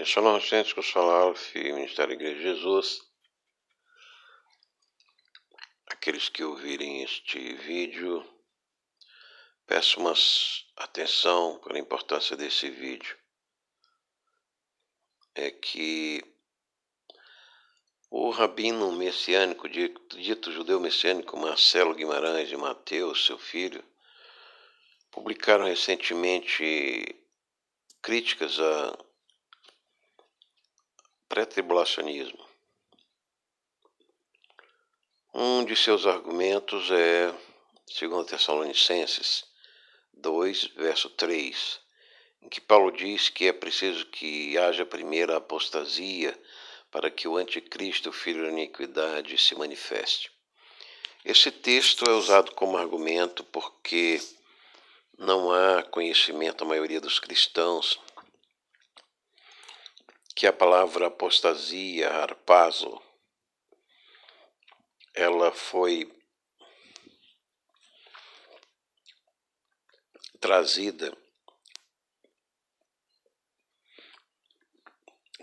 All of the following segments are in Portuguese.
Shalom, gente, que eu sou Alf, Ministério Igreja de Jesus. Aqueles que ouvirem este vídeo, peço uma atenção pela importância desse vídeo. É que o rabino messiânico, dito judeu messiânico, Marcelo Guimarães e Mateus, seu filho, publicaram recentemente críticas a pré-tribulacionismo. Um de seus argumentos é, segundo Tessalonicenses 2, verso 3, em que Paulo diz que é preciso que haja primeiro a apostasia para que o anticristo, o filho da iniquidade, se manifeste. Esse texto é usado como argumento porque não há conhecimento, a maioria dos cristãos, que a palavra apostasia, harpazo, ela foi trazida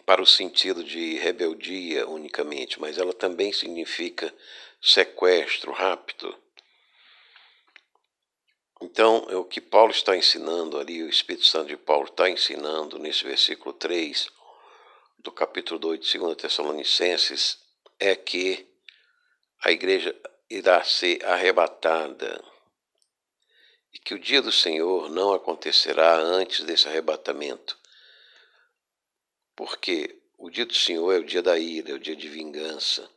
para o sentido de rebeldia unicamente, mas ela também significa sequestro, rapto. Então, o que Paulo está ensinando ali, o Espírito Santo de Paulo está ensinando nesse versículo 3 do capítulo 2 de 2 Tessalonicenses, é que a igreja irá ser arrebatada e que o dia do Senhor não acontecerá antes desse arrebatamento. Porque o dia do Senhor é o dia da ira, é o dia de vingança,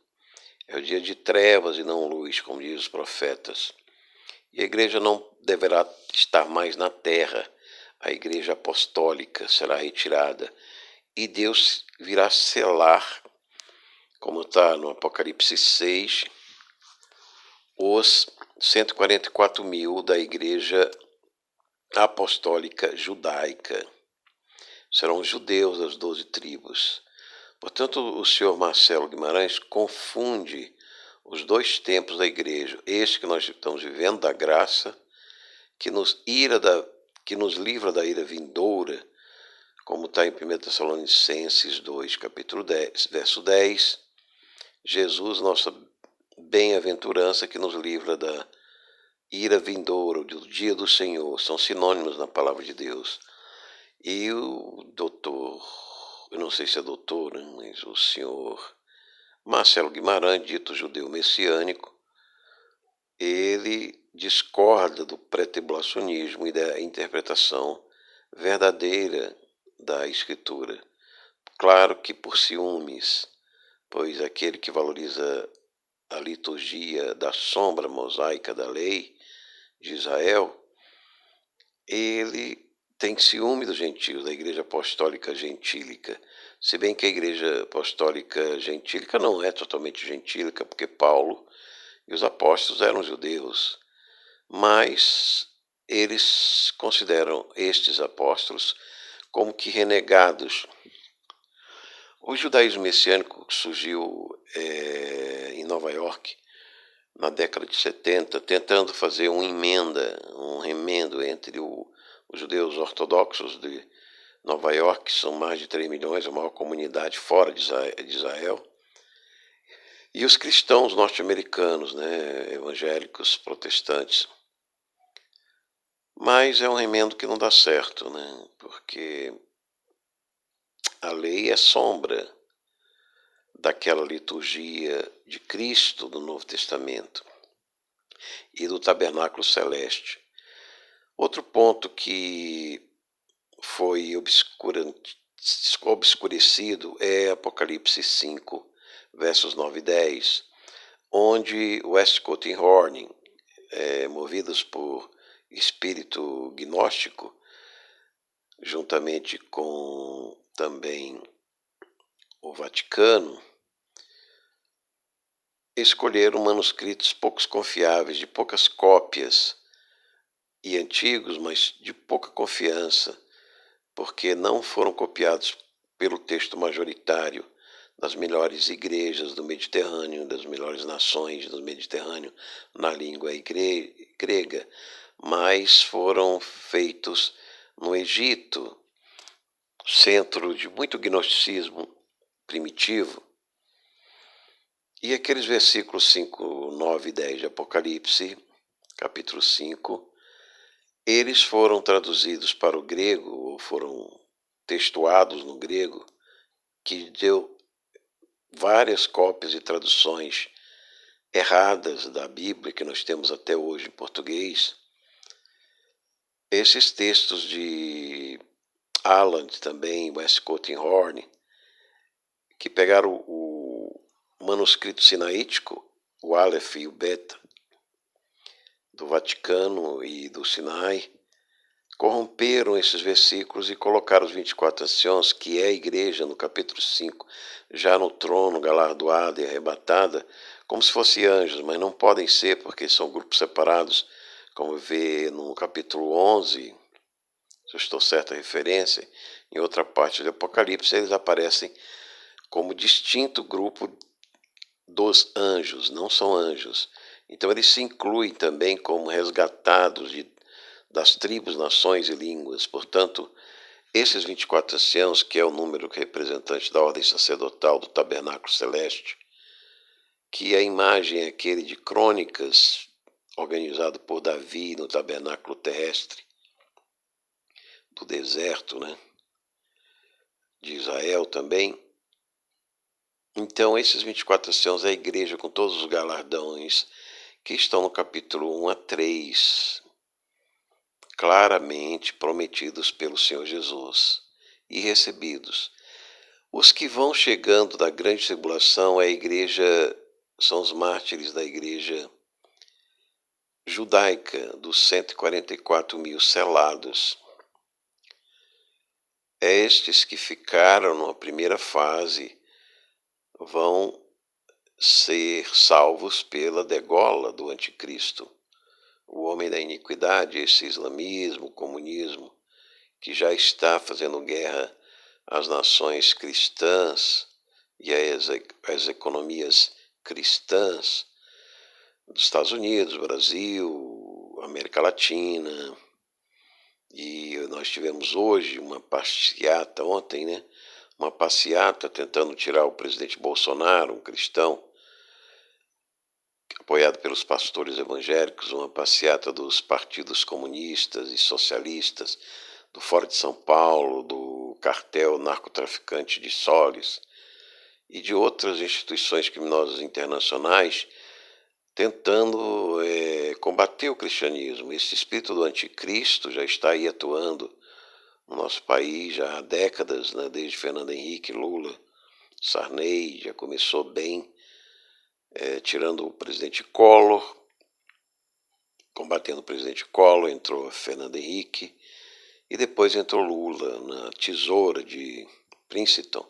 é o dia de trevas e não luz, como dizem os profetas. E a igreja não deverá estar mais na terra. A igreja apostólica será retirada e Deus virá selar, como está no Apocalipse 6, os 144 mil da igreja apostólica judaica. Serão os judeus das 12 tribos. Portanto, o senhor Marcelo Guimarães confunde os dois tempos da igreja. Este que nós estamos vivendo da graça, que nos livra da ira vindoura, como está em 1 Tessalonicenses 2, capítulo 10, verso 10, Jesus, nossa bem-aventurança, que nos livra da ira vindoura, do dia do Senhor, são sinônimos na palavra de Deus. E o doutor, eu não sei se é doutor, né, mas o senhor Marcelo Guimarães, dito judeu messiânico, ele discorda do pré-tribulacionismo e da interpretação verdadeira da Escritura. Claro que por ciúmes, pois aquele que valoriza a liturgia da sombra mosaica da lei de Israel, ele tem ciúme dos gentios, da igreja apostólica gentílica. Se bem que a igreja apostólica gentílica não é totalmente gentílica, porque Paulo e os apóstolos eram judeus, mas eles consideram estes apóstolos como que renegados. O judaísmo messiânico surgiu em Nova York na década de 70, tentando fazer um remendo entre os judeus ortodoxos de Nova York, que são mais de 3 milhões, a maior comunidade fora de Israel, e os cristãos norte-americanos, né, evangélicos, protestantes. Mas é um remendo que não dá certo, né, porque a lei é sombra daquela liturgia de Cristo do Novo Testamento e do tabernáculo celeste. Outro ponto que foi obscurecido é Apocalipse 5, versos 9 e 10, onde Westcott e Horning, movidos por espírito gnóstico, juntamente com também o Vaticano, escolheram manuscritos poucos confiáveis, de poucas cópias e antigos, mas de pouca confiança, porque não foram copiados pelo texto majoritário das melhores igrejas do Mediterrâneo, das melhores nações do Mediterrâneo na língua grega, mas foram feitos no Egito, centro de muito gnosticismo primitivo. E aqueles versículos 5, 9 e 10 de Apocalipse, capítulo 5, eles foram traduzidos para o grego, ou foram textuados no grego, que deu várias cópias e traduções erradas da Bíblia que nós temos até hoje em português. Esses textos de Aland também, Westcott e Horn, que pegaram o manuscrito sinaítico, o Aleph e o Beta, do Vaticano e do Sinai, corromperam esses versículos e colocaram os 24 anciãos, que é a igreja no capítulo 5, já no trono, galardoada e arrebatada, como se fossem anjos, mas não podem ser porque são grupos separados, como vê no capítulo 11, se eu estou certa a referência, em outra parte do Apocalipse, eles aparecem como distinto grupo dos anjos, não são anjos. Então eles se incluem também como resgatados das tribos, nações e línguas. Portanto, esses 24 anciãos, que é o número representante da ordem sacerdotal do tabernáculo celeste, que a imagem é aquele de Crônicas, organizado por Davi no tabernáculo terrestre, do deserto, né? De Israel também. Então, esses 24 anciãos é a igreja com todos os galardões que estão no capítulo 1 a 3, claramente prometidos pelo Senhor Jesus e recebidos. Os que vão chegando da grande tribulação é a igreja, são os mártires da igreja judaica, dos 144 mil selados. Estes que ficaram na primeira fase vão ser salvos pela degola do anticristo, o homem da iniquidade, esse islamismo, comunismo, que já está fazendo guerra às nações cristãs e às economias cristãs dos Estados Unidos, Brasil, América Latina. E nós tivemos hoje uma passeata, ontem, né? Uma passeata tentando tirar o presidente Bolsonaro, um cristão, apoiado pelos pastores evangélicos, uma passeata dos partidos comunistas e socialistas, do Fórum de São Paulo, do cartel narcotraficante de Solis e de outras instituições criminosas internacionais, tentando combater o cristianismo. Esse espírito do anticristo já está aí atuando no nosso país já há décadas, né? Desde Fernando Henrique, Lula, Sarney, já começou bem, tirando o presidente Collor, combatendo o presidente Collor, entrou Fernando Henrique, e depois entrou Lula na tesoura de Princeton,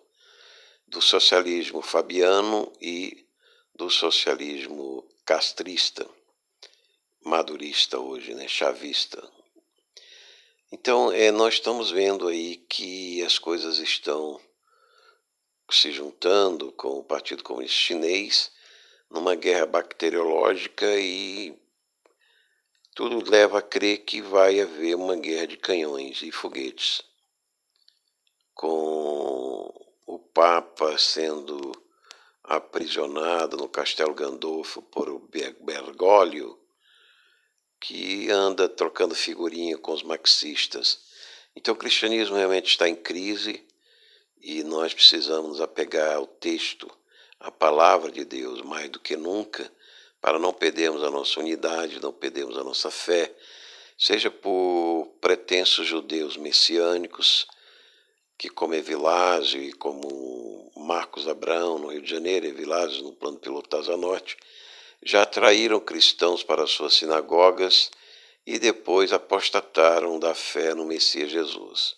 do socialismo fabiano e do socialismo castrista, madurista hoje, né, chavista. Então, nós estamos vendo aí que as coisas estão se juntando com o Partido Comunista Chinês numa guerra bacteriológica e tudo leva a crer que vai haver uma guerra de canhões e foguetes, com o Papa sendo aprisionado no Castelo Gandolfo por Bergoglio, que anda trocando figurinha com os marxistas. Então o cristianismo realmente está em crise e nós precisamos nos apegar ao texto, à palavra de Deus, mais do que nunca, para não perdermos a nossa unidade, não perdermos a nossa fé, seja por pretensos judeus messiânicos, que como Evilásio e como Marcos Abrão, no Rio de Janeiro, Evilásio no Plano Piloto Asa Norte, já atraíram cristãos para suas sinagogas e depois apostataram da fé no Messias Jesus.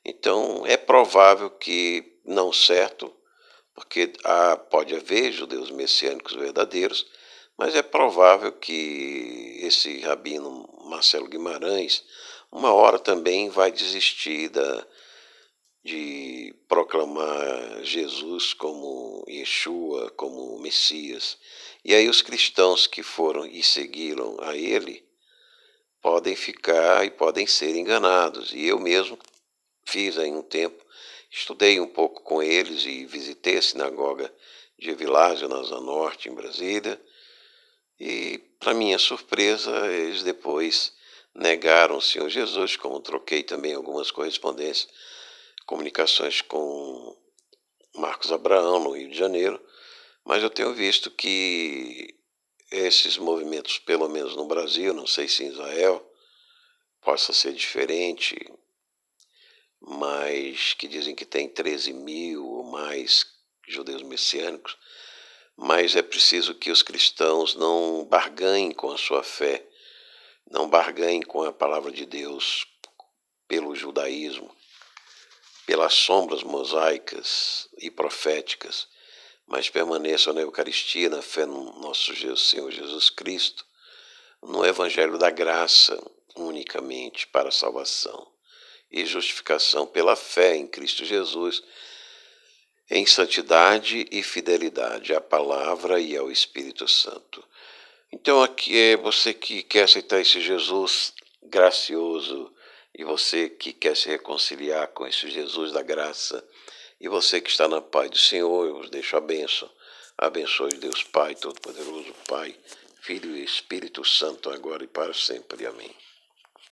Então, é provável que, não certo, porque pode haver judeus messiânicos verdadeiros, mas é provável que esse rabino Marcelo Guimarães, uma hora também vai desistir de proclamar Jesus como Yeshua, como Messias. E aí os cristãos que foram e seguiram a ele podem ficar e podem ser enganados. E eu mesmo fiz aí um tempo, estudei um pouco com eles e visitei a sinagoga de Evilásio, na Zona Norte, em Brasília, e, para minha surpresa, eles depois negaram o Senhor Jesus, como troquei também algumas correspondências, comunicações com Marcos Abraão, no Rio de Janeiro, mas eu tenho visto que esses movimentos, pelo menos no Brasil, não sei se em Israel possa ser diferente, mas que dizem que tem 13 mil ou mais judeus messiânicos, mas é preciso que os cristãos não barganhem com a sua fé, não barganhem com a palavra de Deus pelo judaísmo, pelas sombras mosaicas e proféticas, mas permaneçam na Eucaristia, na fé no nosso Senhor Jesus Cristo, no Evangelho da graça unicamente para a salvação e justificação pela fé em Cristo Jesus, em santidade e fidelidade à palavra e ao Espírito Santo. Então aqui é você que quer aceitar esse Jesus gracioso e você que quer se reconciliar com esse Jesus da graça e você que está na paz do Senhor, eu vos deixo a bênção. Abençoe Deus Pai Todo-Poderoso, Pai, Filho e Espírito Santo, agora e para sempre. Amém.